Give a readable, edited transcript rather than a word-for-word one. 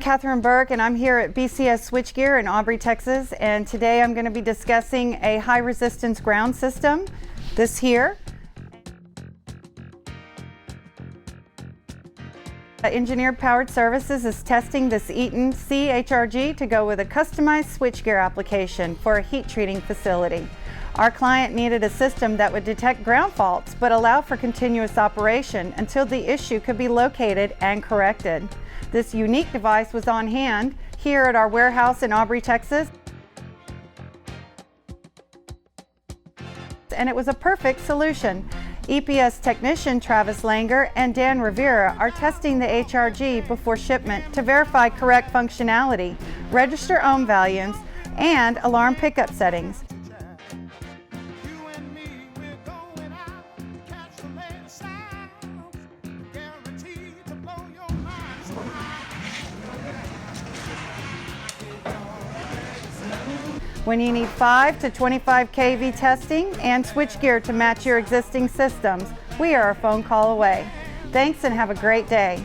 Catherine Burke, and I'm here at BCS Switchgear in Aubrey, Texas, and today I'm going to be discussing a high resistance ground system, this here. Engineered Powered Services is testing this Eaton C-HRG to go with a customized switchgear application for a heat treating facility. Our client needed a system that would detect ground faults but allow for continuous operation until the issue could be located and corrected. This unique device was on hand here at our warehouse in Aubrey, Texas, and it was a perfect solution. EPS technician Travis Langer and Dan Rivera are testing the HRG before shipment to verify correct functionality, register ohm values, and alarm pickup settings. When you need 5 to 25 kV testing and switchgear to match your existing systems, we are a phone call away. Thanks and have a great day.